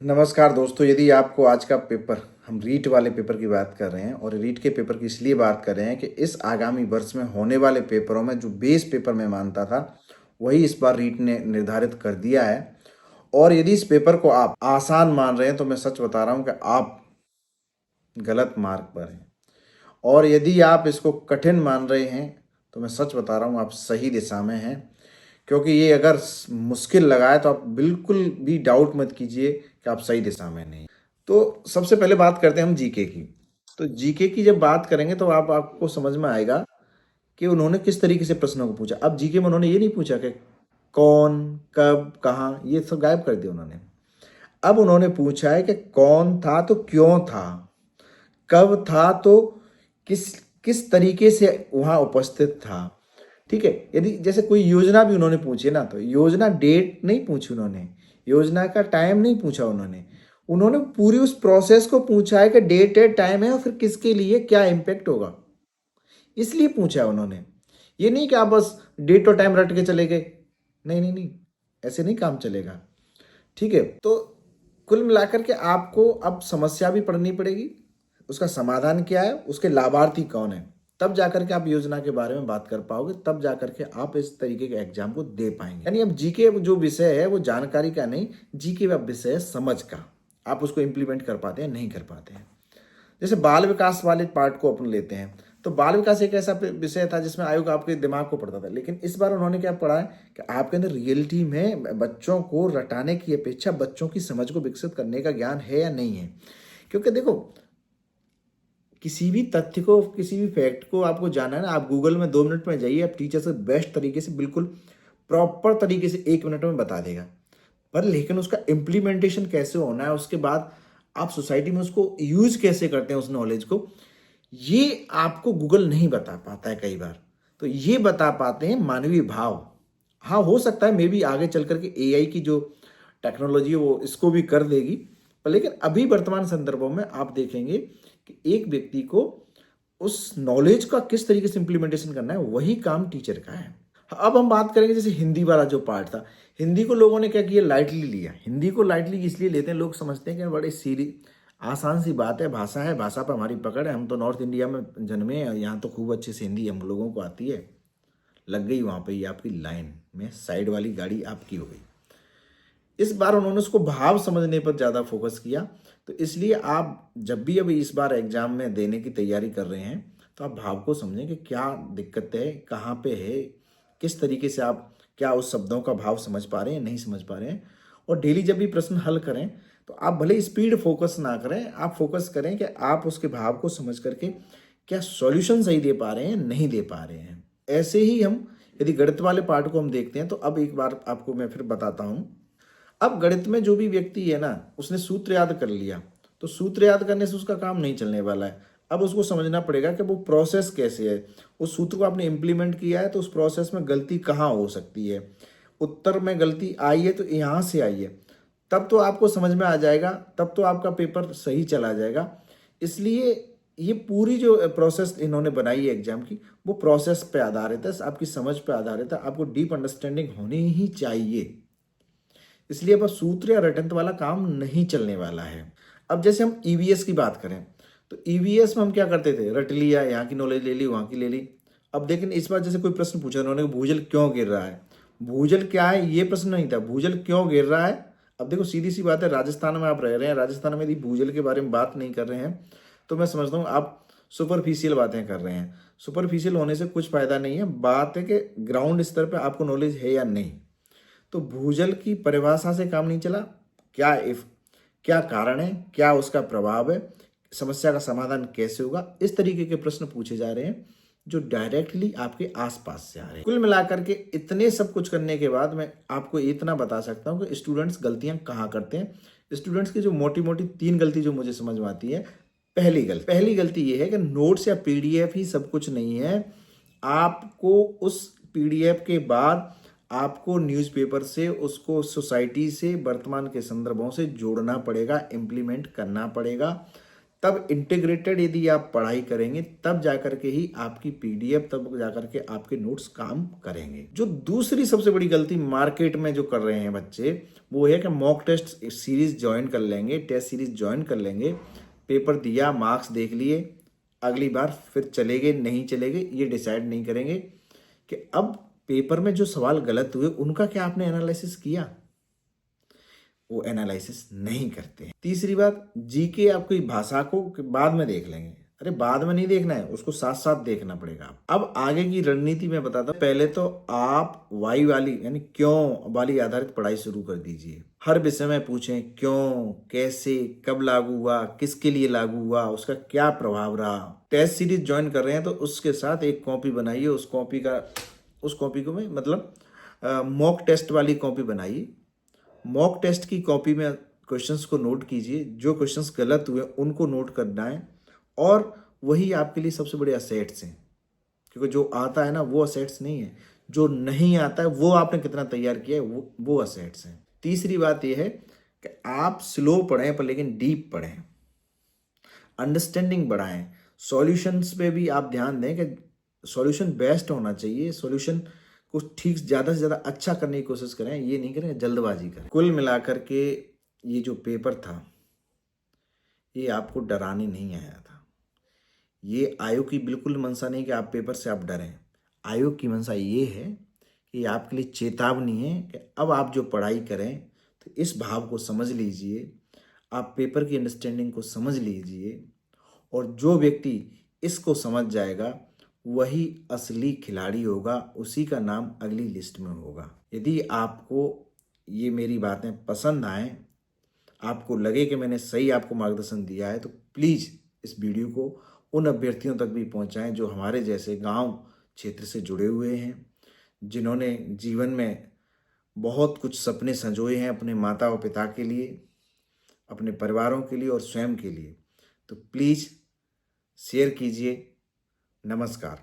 नमस्कार दोस्तों, यदि आपको आज का पेपर, हम रीट वाले पेपर की बात कर रहे हैं और रीट के पेपर की इसलिए बात कर रहे हैं कि इस आगामी वर्ष में होने वाले पेपरों में जो बेस पेपर मैं मानता था वही इस बार रीट ने निर्धारित कर दिया है। और यदि इस पेपर को आप आसान मान रहे हैं तो मैं सच बता रहा हूं कि आप गलत मार्ग पर हैं, और यदि आप इसको कठिन मान रहे हैं तो मैं सच बता रहा हूँ आप सही दिशा में हैं। क्योंकि ये अगर मुश्किल लगा है तो आप बिल्कुल भी डाउट मत कीजिए कि आप सही दिशा में नहीं। तो सबसे पहले बात करते हैं हम जीके की। तो जीके की जब बात करेंगे तो आपको समझ में आएगा कि उन्होंने किस तरीके से प्रश्नों को पूछा। अब जीके में उन्होंने ये नहीं पूछा कि कौन, कब, कहाँ, ये सब गायब कर दिया उन्होंने। अब उन्होंने पूछा है कि कौन था तो क्यों था, कब था तो किस किस तरीके से वहां उपस्थित था। ठीक है, यदि जैसे कोई योजना भी उन्होंने पूछी ना, तो योजना डेट नहीं पूछी उन्होंने, योजना का टाइम नहीं पूछा उन्होंने। उन्होंने पूरी उस प्रोसेस को पूछा है कि डेट है, टाइम है और फिर किसके लिए क्या इम्पेक्ट होगा, इसलिए पूछा है उन्होंने। ये नहीं कि आप बस डेट और टाइम रट के चले गए। नहीं नहीं नहीं, ऐसे नहीं काम चलेगा। ठीक है, तो कुल मिलाकर के आपको अब समस्या भी पढ़नी पड़ेगी, उसका समाधान क्या है, उसके लाभार्थी कौन है, तब जाकर के आप योजना के बारे में बात कर पाओगे, तब जाकर के आप इस तरीके के एग्जाम को दे पाएंगे। यानी अब जीके जो विषय है वो जानकारी का नहीं, जीके विषय है समझ का। आप उसको इम्प्लीमेंट कर पाते हैं, नहीं कर पाते हैं। जैसे बाल विकास वाले पार्ट को अपन लेते हैं, तो बाल विकास एक ऐसा विषय था जिसमें आयोग आपके दिमाग को पढ़ता था, लेकिन इस बार उन्होंने क्या पढ़ा है कि आपके अंदर रियलिटी में बच्चों को रटाने की अपेक्षा बच्चों की समझ को विकसित करने का ज्ञान है या नहीं है। क्योंकि देखो, किसी भी तथ्य को, किसी भी फैक्ट को आपको जानना है ना, आप गूगल में 2 मिनट में जाइए, आप टीचर से बेस्ट तरीके से, बिल्कुल प्रॉपर तरीके से 1 मिनट में बता देगा। पर लेकिन उसका इम्प्लीमेंटेशन कैसे होना है, उसके बाद आप सोसाइटी में उसको यूज कैसे करते हैं उस नॉलेज को, ये आपको गूगल नहीं बता पाता है कई बार। तो ये बता पाते हैं मानवीय भाव। हाँ, हो सकता है मे बी आगे चल करके एआई की जो टेक्नोलॉजी है वो इसको भी कर देगी, पर लेकिन अभी वर्तमान संदर्भों में आप देखेंगे कि एक व्यक्ति को उस नॉलेज का किस तरीके से इम्प्लीमेंटेशन करना है, वही काम टीचर का है। अब हम बात करेंगे जैसे हिंदी वाला जो पार्ट था, हिंदी को लोगों ने क्या किया, लाइटली लिया। हिंदी को लाइटली इसलिए लेते हैं, लोग समझते हैं कि बड़े सीरी आसान सी बात है, भाषा है, भाषा पर हमारी पकड़ है, हम तो नॉर्थ इंडिया में जन्मे हैं, यहाँ तो खूब अच्छे से हिंदी हम लोगों को आती है। लग गई वहाँ पे ये आपकी लाइन में, साइड वाली गाड़ी आपकी हो गई। इस बार उन्होंने उसको भाव समझने पर ज़्यादा फोकस किया। तो इसलिए आप जब भी अभी इस बार एग्जाम में देने की तैयारी कर रहे हैं तो आप भाव को समझें कि क्या दिक्कत है, कहाँ पे है, किस तरीके से आप क्या उस शब्दों का भाव समझ पा रहे हैं, नहीं समझ पा रहे हैं। और डेली जब भी प्रश्न हल करें तो आप भले स्पीड फोकस ना करें, आप फोकस करें कि आप उसके भाव को समझ करके क्या सॉल्यूशन सही दे पा रहे हैं, नहीं दे पा रहे हैं। ऐसे ही हम यदि गणित वाले पार्ट को हम देखते हैं तो अब एक बार आपको मैं फिर बताता हूँ। अब गणित में जो भी व्यक्ति है ना, उसने सूत्र याद कर लिया, तो सूत्र याद करने से उसका काम नहीं चलने वाला है। अब उसको समझना पड़ेगा कि वो प्रोसेस कैसे है। उस सूत्र को आपने इम्प्लीमेंट किया है तो उस प्रोसेस में गलती कहाँ हो सकती है, उत्तर में गलती आई है तो यहाँ से आई है, तब तो आपको समझ में आ जाएगा, तब तो आपका पेपर सही चला जाएगा। इसलिए ये पूरी जो प्रोसेस इन्होंने बनाई है एग्जाम की, वो प्रोसेस पे आधारित है, आपकी समझ पे आधारित है, आपको डीप अंडरस्टैंडिंग होनी ही चाहिए। इसलिए अब सूत्र या रटंत वाला काम नहीं चलने वाला है। अब जैसे हम ईवीएस की बात करें तो ईवीएस में हम क्या करते थे, रट लिया, यहाँ की नॉलेज ले ली, वहाँ की ले ली। अब लेकिन इस बार जैसे कोई प्रश्न पूछा उन्होंने, भूजल क्यों गिर रहा है, भूजल क्या है ये प्रश्न नहीं था, भूजल क्यों गिर रहा है। अब देखो सीधी सी बात है, राजस्थान में आप रह रहे हैं, राजस्थान में यदि भूजल के बारे में बात नहीं कर रहे हैं तो मैं समझता हूँ आप सुपरफिशियल बातें कर रहे हैं। सुपरफिशियल होने से कुछ फायदा नहीं है, बात है कि ग्राउंड स्तर पर आपको नॉलेज है या नहीं। तो भूजल की परिभाषा से काम नहीं चला, क्या इफ, क्या कारण है, क्या उसका प्रभाव है, समस्या का समाधान कैसे होगा, इस तरीके के प्रश्न पूछे जा रहे हैं जो डायरेक्टली आपके आसपास से आ रहे हैं। कुल मिलाकर के इतने सब कुछ करने के बाद मैं आपको इतना बता सकता हूँ कि स्टूडेंट्स गलतियां कहाँ करते हैं। स्टूडेंट्स की जो मोटी मोटी 3 गलती जो मुझे समझ में आती है, पहली गलती ये है कि नोट्स या पीडीएफ ही सब कुछ नहीं है। आपको उस पीडीएफ के बाद आपको न्यूज़पेपर से, उसको सोसाइटी से, वर्तमान के संदर्भों से जोड़ना पड़ेगा, इम्प्लीमेंट करना पड़ेगा, तब इंटीग्रेटेड यदि आप पढ़ाई करेंगे तब जाकर के ही आपकी पीडीएफ, तब जाकर के आपके नोट्स काम करेंगे। जो दूसरी सबसे बड़ी गलती मार्केट में जो कर रहे हैं बच्चे, वो है कि मॉक टेस्ट सीरीज ज्वाइन कर लेंगे, टेस्ट सीरीज ज्वाइन कर लेंगे, पेपर दिया, मार्क्स देख लिए, अगली बार फिर चलेंगे नहीं चलेंगे ये डिसाइड नहीं करेंगे कि अब पेपर में जो सवाल गलत हुए उनका क्या आपने एनालिसिस किया, वो एनालिसिस नहीं करते हैं। तीसरी बात, जीके आपकी भाषा को बाद में देख लेंगे। अरे बाद में नहीं देखना है, उसको साथ साथ देखना पड़ेगा। अब आगे की रणनीति मैं बताता हूँ। पहले तो आप वाई वाली यानी क्यों वाली आधारित पढ़ाई शुरू कर दीजिए। हर विषय में पूछें क्यों, कैसे, कब लागू हुआ, किसके लिए लागू हुआ, उसका क्या प्रभाव रहा। टेस्ट सीरीज ज्वाइन कर रहे हैं तो उसके साथ एक कॉपी बनाइए, उस कॉपी को मतलब मॉक टेस्ट वाली कॉपी बनाइए। मॉक टेस्ट की कॉपी में क्वेश्चंस को नोट कीजिए, जो क्वेश्चंस गलत हुए उनको नोट करना है, और वही आपके लिए सबसे बड़े असेट्स हैं। क्योंकि जो आता है ना वो असेट्स नहीं है, जो नहीं आता है वो आपने कितना तैयार किया है वो असेट्स हैं। तीसरी बात यह है कि आप स्लो पढ़ें पर लेकिन डीप पढ़ें, अंडरस्टैंडिंग बढ़ाएं। सॉल्यूशंस पे भी आप ध्यान दें कि सॉल्यूशन बेस्ट होना चाहिए, सॉल्यूशन को ठीक ज़्यादा से ज़्यादा अच्छा करने की कोशिश करें, ये नहीं करें जल्दबाजी करें। कुल मिलाकर के ये जो पेपर था ये आपको डराने नहीं आया था। ये आयोग की बिल्कुल मंशा नहीं कि आप पेपर से आप डरें। आयोग की मंशा ये है कि आपके लिए चेतावनी है कि अब आप जो पढ़ाई करें तो इस भाव को समझ लीजिए, आप पेपर की अंडरस्टैंडिंग को समझ लीजिए, और जो व्यक्ति इसको समझ जाएगा वही असली खिलाड़ी होगा, उसी का नाम अगली लिस्ट में होगा। यदि आपको ये मेरी बातें पसंद आएँ, आपको लगे कि मैंने सही आपको मार्गदर्शन दिया है, तो प्लीज़ इस वीडियो को उन अभ्यर्थियों तक भी पहुंचाएं जो हमारे जैसे गांव क्षेत्र से जुड़े हुए हैं, जिन्होंने जीवन में बहुत कुछ सपने संजोए हैं अपने माता और पिता के लिए, अपने परिवारों के लिए और स्वयं के लिए। तो प्लीज़ शेयर कीजिए। नमस्कार।